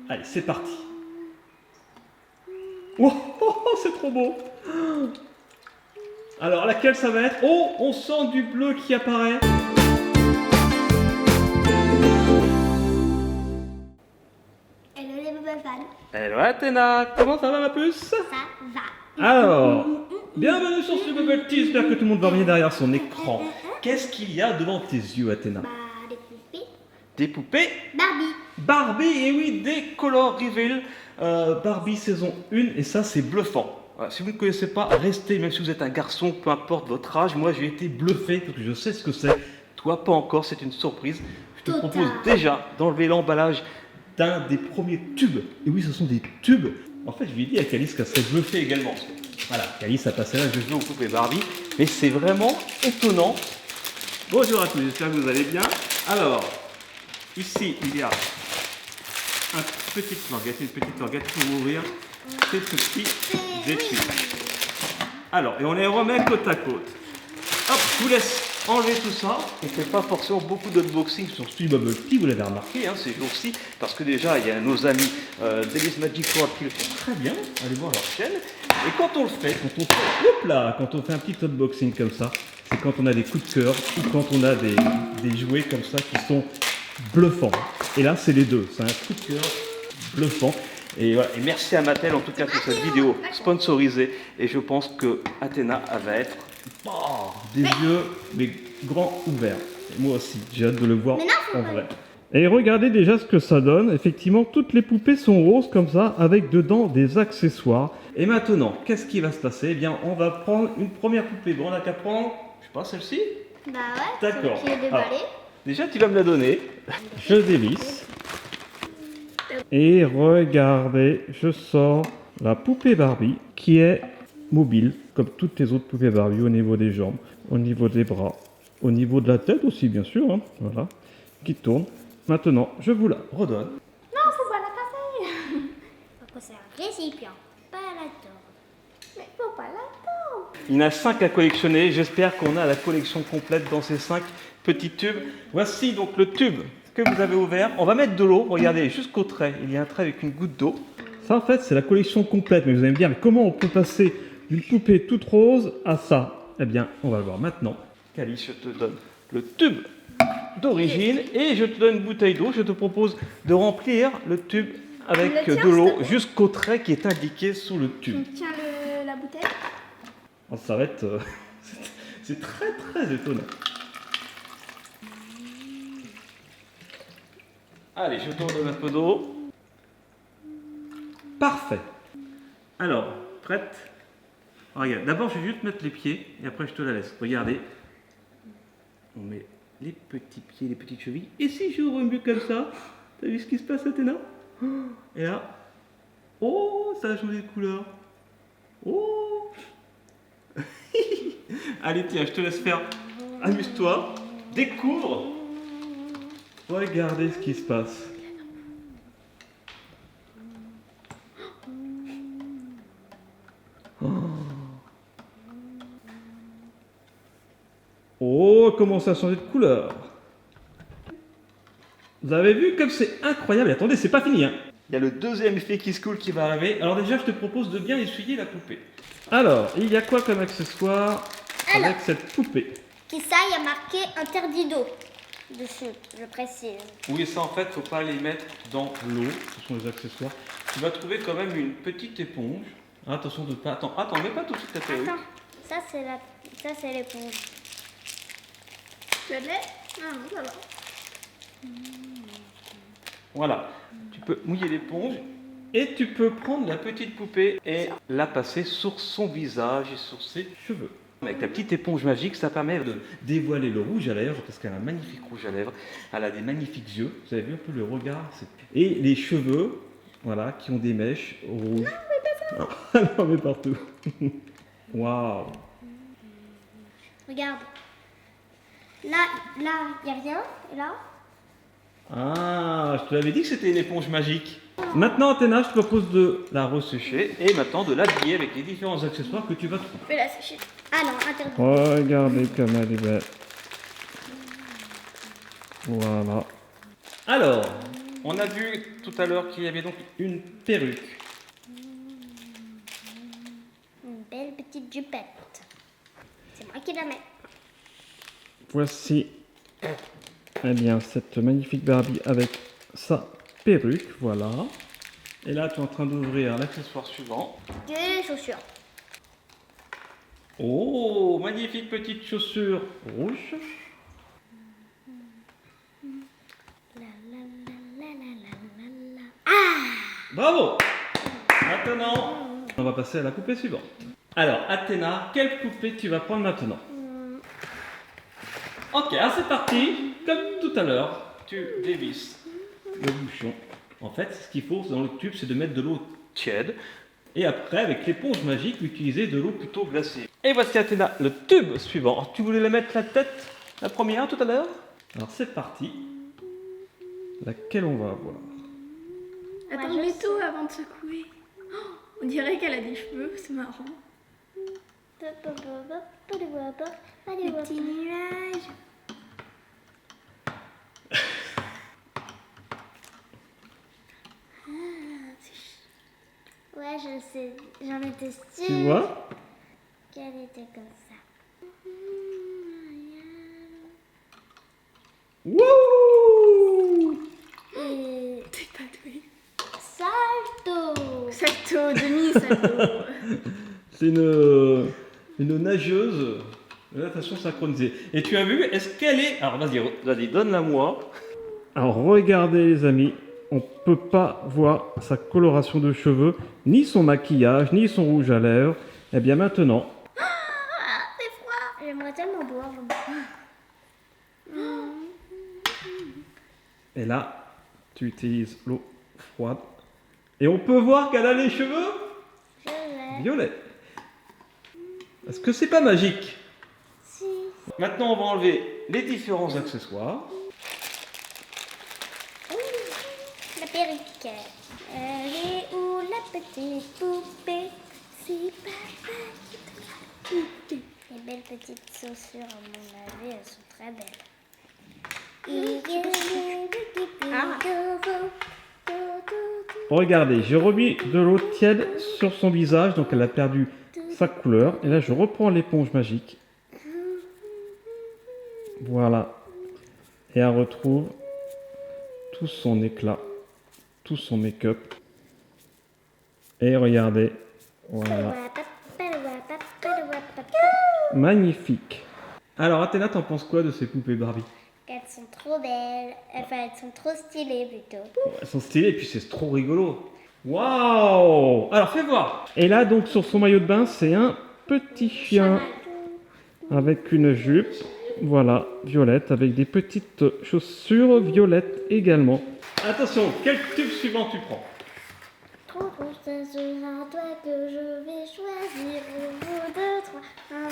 Allez, c'est parti. Oh, oh, oh, c'est trop beau. Alors, laquelle ça va être? Oh, on sent du bleu qui apparaît. Hello les Bubble fans. Hello Athéna, comment ça va ma puce? Ça va. Alors, bienvenue sur ce Bubble Tea, j'espère que tout le monde va bien derrière son écran. Qu'est-ce qu'il y a devant tes yeux Athéna? Bah, des poupées. Des poupées Barbie. Barbie, et oui, des Color Reveal, Barbie saison 1, et ça c'est bluffant. Voilà, si vous ne connaissez pas, restez, même si vous êtes un garçon, peu importe votre âge, moi j'ai été bluffé, parce que je sais ce que c'est. Toi pas encore, c'est une surprise. Je te propose déjà d'enlever l'emballage d'un des premiers tubes. Et oui, ce sont des tubes. En fait, je lui ai dit à Calice qu'elle serait bluffée également. Voilà, Calice a passé l'âge de jouer aux poupées Barbie, mais c'est vraiment étonnant. Bonjour à tous, j'espère que vous allez bien. Alors, ici, il y a une petite languette pour ouvrir ces petits étuis. Alors, et on les remet côte à côte. Hop, je vous laisse enlever tout ça. On ne fait pas forcément beaucoup d'unboxing sur ce Bubble Tea, vous l'avez remarqué, hein, ces jours-ci, parce que déjà, il y a nos amis d'Elise Magic World qui le font très bien. Allez voir leur chaîne. Et quand on le fait, quand on fait un petit unboxing comme ça, c'est quand on a des coups de cœur ou quand on a des jouets comme ça qui sont bluffants. Et là, c'est les deux. C'est un coup de cœur bluffant. Et, voilà. Et merci à Mattel en tout cas pour cette vidéo sponsorisée. Et je pense que Athéna va être des yeux mais grands ouverts. Et moi aussi, j'ai hâte de le voir en vrai. Et regardez déjà ce que ça donne. Effectivement, toutes les poupées sont roses comme ça, avec dedans des accessoires. Et maintenant, qu'est-ce qui va se passer? Eh bien, on va prendre une première poupée. Bon, on a qu'à prendre, je sais pas, celle-ci? Bah ouais. D'accord. Qui est déballé. Déjà, tu vas me la donner. Je dévisse. Et regardez, je sors la poupée Barbie qui est mobile, comme toutes les autres poupées Barbie, au niveau des jambes, au niveau des bras, au niveau de la tête aussi, bien sûr. Hein, voilà, qui tourne. Maintenant, je vous la redonne. Non, faut pas la passer. Pourquoi c'est un récipient? Pas la tordre. Mais faut pas la tordre. Il y en a 5 à collectionner. J'espère qu'on a la collection complète dans ces 5 petits tubes. Voici donc le tube que vous avez ouvert. On va mettre de l'eau. Regardez, jusqu'au trait. Il y a un trait avec une goutte d'eau. Ça, en fait, c'est la collection complète. Mais vous allez me dire, mais comment on peut passer d'une poupée toute rose à ça? Eh bien, on va le voir maintenant. Calice, je te donne le tube d'origine et je te donne une bouteille d'eau. Je te propose de remplir le tube avec de l'eau jusqu'au trait qui est indiqué sous le tube. Tiens la bouteille. Oh, ça va être... c'est très très étonnant. Allez, je te donne un peu d'eau. Parfait. Alors, prête? Regarde, d'abord je vais juste mettre les pieds et après je te la laisse. Regardez. On met les petits pieds, les petites chevilles. Et si je remue comme ça? T'as vu ce qui se passe, Athéna? Et là. Oh, ça a changé de couleur. Oh. Allez, tiens, je te laisse faire. Amuse-toi. Découvre. Regardez ce qui se passe. Oh, comment ça a changé de couleur. Vous avez vu comme c'est incroyable. Et attendez, c'est pas fini. Hein. Il y a le deuxième effet qui se coule qui va arriver. Alors déjà, je te propose de bien essuyer la poupée. Alors, il y a quoi comme accessoire avec cette poupée? Qui ça, il y a marqué interdit d'eau dessus, je précise. Oui, ça en fait, faut pas les mettre dans l'eau. Ce sont les accessoires. Tu vas trouver quand même une petite éponge. Attention de pas. Attends, mets pas tout de suite ta perruque. Attends, ça c'est l'éponge. Tu l'as? Ah non, ça va. Voilà, tu peux mouiller l'éponge et tu peux prendre la petite poupée et la passer sur son visage et sur ses cheveux. Avec ta petite éponge magique, ça permet de dévoiler le rouge à lèvres parce qu'elle a un magnifique rouge à lèvres. Elle a des magnifiques yeux. Vous avez vu un peu le regard? Et les cheveux, voilà, qui ont des mèches rouges. Non, mais pas ça. Non, mais partout. Waouh. Regarde. Là, il n'y a rien. Et là? Ah, je te l'avais dit que c'était une éponge magique. Maintenant, Athéna, je te propose de la ressécher et maintenant de l'habiller avec les différents accessoires que tu vas trouver. Je vais la sécher. Ah non, interdit. Regardez comme elle est belle. Voilà. Alors, On a vu tout à l'heure qu'il y avait donc une perruque. Une belle petite jupette. C'est moi qui la mets. Voici eh bien, cette magnifique Barbie avec sa perruque, voilà. Et là, tu es en train d'ouvrir l'accessoire suivant. Des chaussures. Oh, magnifique petite chaussure rouge. La, la, la, la, la, la, la. Bravo! Maintenant, on va passer à la poupée suivante. Alors, Athéna, quelle poupée tu vas prendre maintenant? Ok, alors c'est parti. Comme tout à l'heure, tu dévisses le bouchon. En fait, ce qu'il faut dans le tube, c'est de mettre de l'eau tiède. Et après, avec l'éponge magique, utiliser de l'eau plutôt glacée. Et voici Athéna, le tube suivant. Alors, tu voulais la mettre la tête, la première tout à l'heure? Alors c'est parti. Laquelle on va avoir? Attends, je mets sais. tout avant de secouer. Oh, on dirait qu'elle a des cheveux, c'est marrant. Des petits nuages. Ouais, je sais. J'en étais sûre Tu vois? qu'elle était comme ça. Wouh! Et T'es pas douée. salto. Salto, demi-salto. C'est une nageuse de natation synchronisée. Et tu as vu, est-ce qu'elle est... Alors vas-y, donne-la-moi. Alors regardez les amis, on peut pas voir sa coloration de cheveux, ni son maquillage, ni son rouge à lèvres. Et bien maintenant, C'est froid. J'aimerais tellement boire. et là, tu utilises l'eau froide. Et on peut voir qu'elle a les cheveux Je l'ai. violets. Est-ce que c'est pas magique? Si. Maintenant, on va enlever les différents accessoires. La perruque. Elle est où la petite poupée? Si papa qui te l'a. Les belles petites chaussures, à mon avis, elles sont très belles. Regardez, j'ai remis de l'eau tiède sur son visage, donc elle a perdu sa couleur. Et là, je reprends l'éponge magique. Voilà. Et elle retrouve tout son éclat, tout son make-up. Et regardez, voilà. Magnifique. Alors, Athéna, t'en penses quoi de ces poupées Barbie? Elles sont trop belles. Enfin, elles sont trop stylées plutôt. Elles sont stylées et puis c'est trop rigolo. Waouh! Alors, fais voir. Et là, donc, sur son maillot de bain, c'est un petit chien avec une jupe, voilà, violette, avec des petites chaussures violettes également. Attention, quel tube suivant tu prends? Trop court, ce sera toi que je vais choisir. Au bout de 3, 1, 2,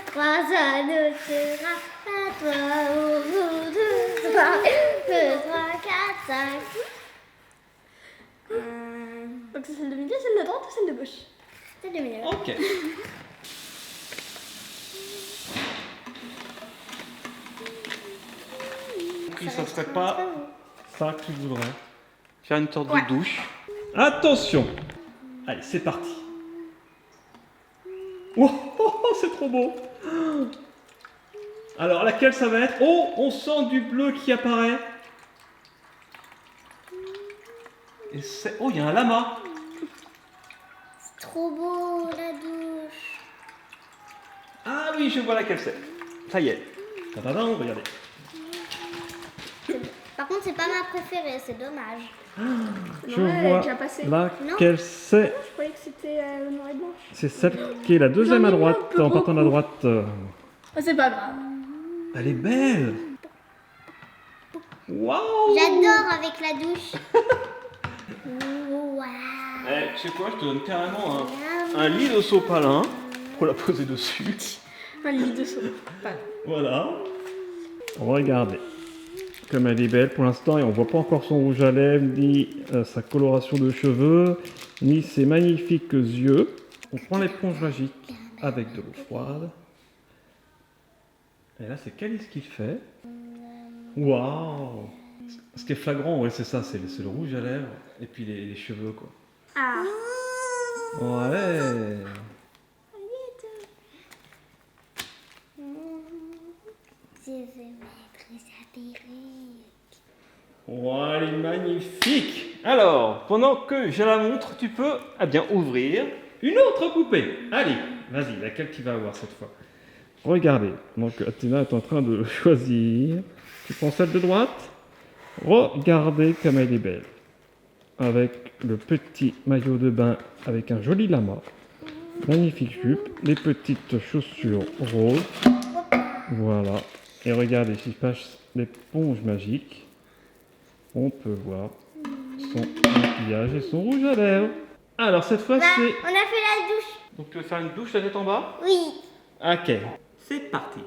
3, ça ne sera pas toi. Au bout de 3, 2, 3, 4, 5. Donc c'est celle de milieu, celle de droite ou celle de gauche? C'est le milieu. Ok. Et ça serait pas ça que tu voudrais? Faire une sorte de douche. Attention! Allez, c'est parti. Oh, oh, oh, c'est trop beau! Alors, laquelle ça va être? Oh, on sent du bleu qui apparaît. Et c'est... Oh, il y a un lama. Trop beau la douche. Ah oui, je vois laquelle c'est. Ça y est. Tadadam, regardez. Par contre, c'est pas ma préférée, c'est dommage. Je Non, elle est vois déjà passée. laquelle c'est. Je croyais que c'était noir et blanche. C'est celle qui est la deuxième J'en à ai mis droite, un peu en partant à beaucoup. droite. Oh, c'est pas grave. Elle est belle! Waouh! J'adore avec la douche. Waouh. Eh, tu sais quoi, je te donne carrément un lit de sopalin pour la poser dessus. Un lit de saut. Voilà. Regardez. Comme elle est belle pour l'instant et on voit pas encore son rouge à lèvres, ni sa coloration de cheveux, ni ses magnifiques yeux. On prend l'éponge magique avec de l'eau froide. Et là, c'est Calice qui le fait. Waouh! Ce qui est flagrant, ouais, c'est ça, c'est le rouge à lèvres et puis les cheveux, quoi. Ah. Ouais. Je vais mettre sa perruque. Oh, elle est magnifique. Alors, pendant que je la montre, tu peux bien ouvrir une autre poupée. Allez, vas-y, laquelle tu vas avoir cette fois? Regardez, donc Athéna est en train de choisir. Tu prends celle de droite. Regardez comme elle est belle. Avec le petit maillot de bain avec un joli lama. Magnifique jupe. Les petites chaussures roses. Voilà. Et regardez, si je passe l'éponge magique, on peut voir son maquillage et son rouge à lèvres. Alors cette fois Bah, c'est... on a fait la douche. Donc tu veux faire une douche la tête en bas? Oui. Ok. C'est parti.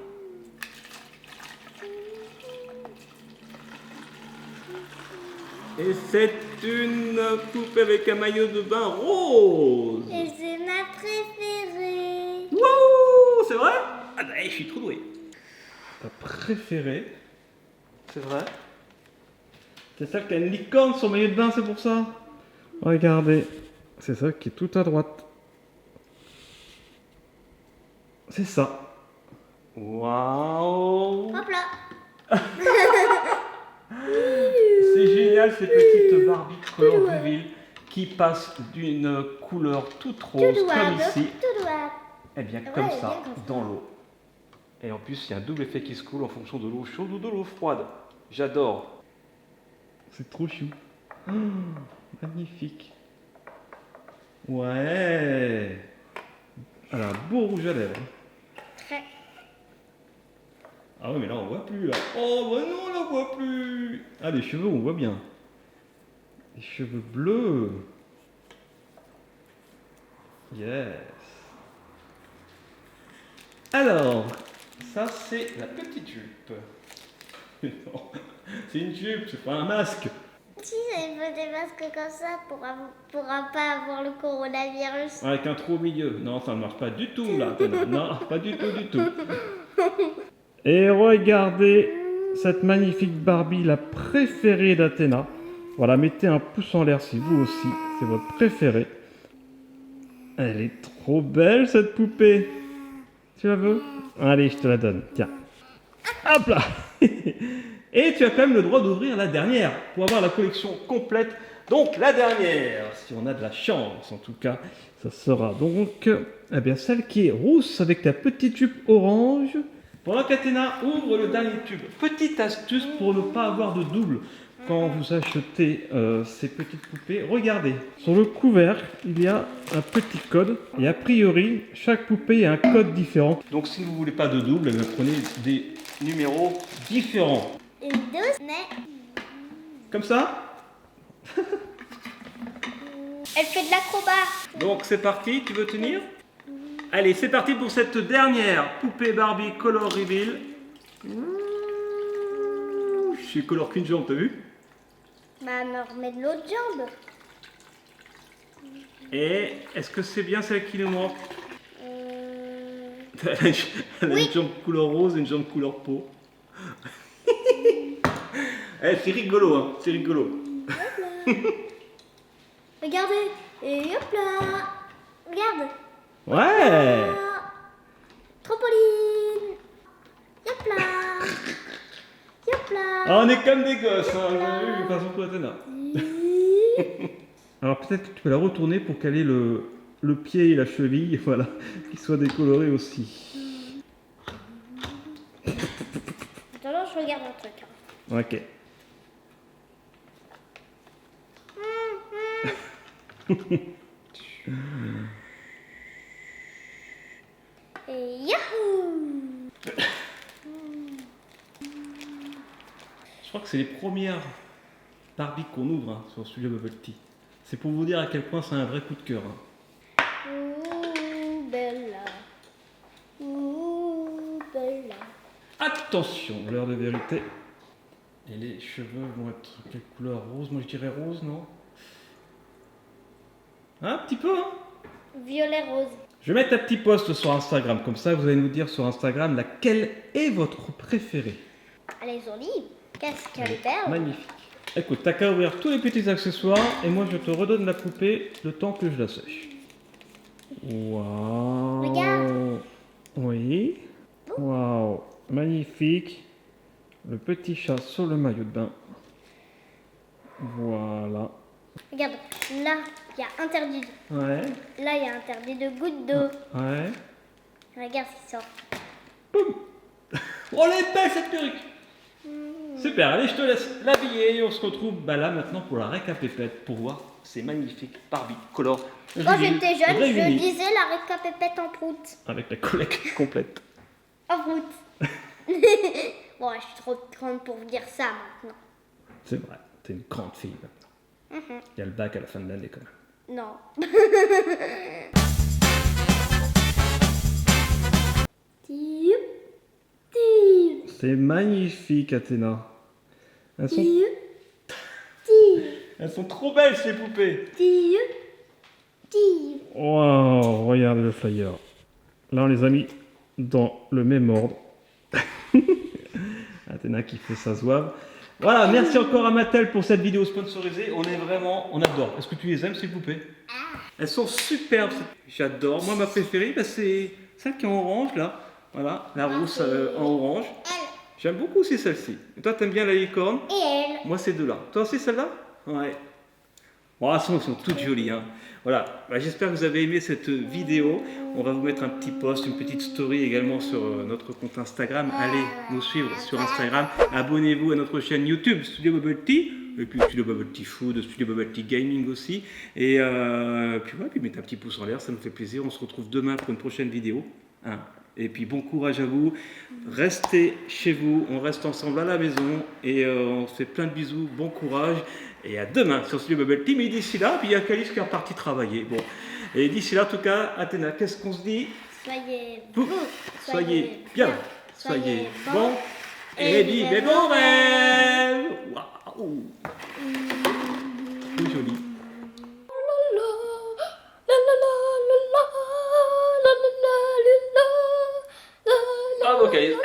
Et c'est une poupée avec un maillot de bain rose. Et c'est ma préférée. Wouh, c'est vrai? Ah bah, je suis trop doué. Ta préférée. C'est vrai? C'est celle qui a une licorne sur son maillot de bain, c'est pour ça. Regardez. C'est celle qui est tout à droite. C'est ça. Waouh. Hop là. C'est génial ces petites Barbie color reveal qui passent d'une couleur toute rose Tout doigt, comme ici, tout doigt. et bien Ouais, comme bien ça comme ça. dans l'eau. Et en plus il y a un double effet qui se coule en fonction de l'eau chaude ou de l'eau froide. J'adore. C'est trop chou. Oh, magnifique. Ouais. Alors, beau rouge à lèvres. Très. Ah ouais, mais là on voit plus là. Oh bah non, on la voit plus. Ah, les cheveux, on voit bien. Les cheveux bleus. Yes. Alors, ça c'est la petite jupe. Non, c'est une jupe, c'est pas un masque. Si j'avais fait des masques comme ça, pourra pas avoir le coronavirus. Avec un trou au milieu. Non, ça ne marche pas du tout là. Athéna. Non, pas du tout, du tout. Et regardez cette magnifique Barbie, la préférée d'Athéna. Voilà, mettez un pouce en l'air si vous aussi, c'est votre préférée. Elle est trop belle cette poupée. Tu la veux? Allez, je te la donne. Tiens. Hop là. Et tu as quand même le droit d'ouvrir la dernière pour avoir la collection complète. Donc la dernière, Si on a de la chance, en tout cas, ça sera donc eh bien, celle qui est rousse avec la petite jupe orange. pendant qu'Athéna ouvre le dernier tube, petite astuce pour ne pas avoir de double. Quand vous achetez ces petites poupées, regardez, sur le couvercle, il y a un petit code. Et a priori, chaque poupée a un code différent. Donc si vous ne voulez pas de double, eh bien, prenez des numéros différents. Une douce, mais Comme ça. elle fait de l'acrobat. Donc c'est parti, tu veux tenir? Allez, c'est parti pour cette dernière poupée Barbie Color Reveal. Je suis color qu'une jambe, t'as vu? Bah, me remet de l'autre jambe. Et est-ce que c'est bien celle qui nous manque? Euh, Elle a une jambe couleur rose et une jambe couleur peau. C'est rigolo, hein, c'est rigolo. Regardez. Et hop là. Regarde. Ouais! Ah, trampoline. Hop là. Hop là. Ah, on est comme des gosses, hein, vous avez vu, façon pour Athéna. Alors peut-être que tu peux la retourner pour qu'elle ait le pied et la cheville, voilà, qui soient décolorés aussi. Attends, je regarde un truc. Hein. Ok. Et yahoo! Je crois que c'est les premières Barbie qu'on ouvre hein, sur le sujet Bubble Tea. C'est pour vous dire à quel point c'est un vrai coup de cœur. Hein. Ouh, bella. Ouh, bella. Attention, l'heure de vérité. Et les cheveux vont être quelle couleur? Rose? Moi je dirais rose, non? Un petit peu, hein? Violet rose. Je vais mettre un petit post sur Instagram, comme ça vous allez nous dire sur Instagram laquelle est votre préférée. Elle est jolie. Qu'est-ce qu'elle est belle. Magnifique. Écoute, t'as qu'à ouvrir tous les petits accessoires et moi je te redonne la poupée le temps que je la sèche. Waouh. Regarde. Oui. Waouh. Magnifique. Le petit chat sur le maillot de bain. Voilà. Regarde, là, il y a interdit. Ouais. Là, il y a interdit de gouttes d'eau. Ouais. Regarde ce qui sort. Oh, elle est belle cette perruque. Super, allez, je te laisse l'habiller et on se retrouve là maintenant pour la récapépète pour voir ces magnifiques Barbie color. Quand j'étais jeune, réunis je disais la récapépète en prout. avec la collecte complète. En prout. Bon, je suis trop grande pour vous dire ça maintenant. C'est vrai, t'es une grande fille maintenant. Il y a le bac à la fin de l'année quand même. Non. Tiou, tiou, C'est magnifique, Athéna. Elles sont, tiou, tiou, Elles sont trop belles ces poupées. tiou, tiou. Wow, regarde le flyer. Là, on les a mis dans le même ordre. Athéna qui fait sa zouave. Voilà, merci encore à Mattel pour cette vidéo sponsorisée. On est vraiment, on adore. Est-ce que tu les aimes ces poupées? Elles sont superbes. J'adore. Moi, ma préférée, c'est celle qui est en orange là. Voilà, la rousse en orange. J'aime beaucoup aussi celle-ci. Et toi, t'aimes bien la licorne? Et elle. Moi, c'est deux-là. Toi aussi, celle-là? Ouais. Bon, elles sont toutes jolies. Hein. Voilà. Bah, j'espère que vous avez aimé cette vidéo. On va vous mettre un petit post, une petite story également sur notre compte Instagram. Allez nous suivre sur Instagram. Abonnez-vous à notre chaîne YouTube Studio Bubble Tea. Et puis Studio Bubble Tea Food, Studio Bubble Tea Gaming aussi. Et puis mettez un petit pouce en l'air, ça nous fait plaisir. On se retrouve demain pour une prochaine vidéo. Hein. Et puis bon courage à vous. Restez chez vous. On reste ensemble à la maison. Et on se fait plein de bisous. Bon courage. Et à demain sur Studio Bubble Tea. Mais d'ici là, puis il y a Calice qui est reparti travailler. Bon. Et d'ici là, en tout cas, Athéna, qu'est-ce qu'on se dit? Soyez Vous, beaux. soyez bien. Soyez bons. bons. Et vivez vos rêves. Waouh. Tout joli. Bravo, Calice.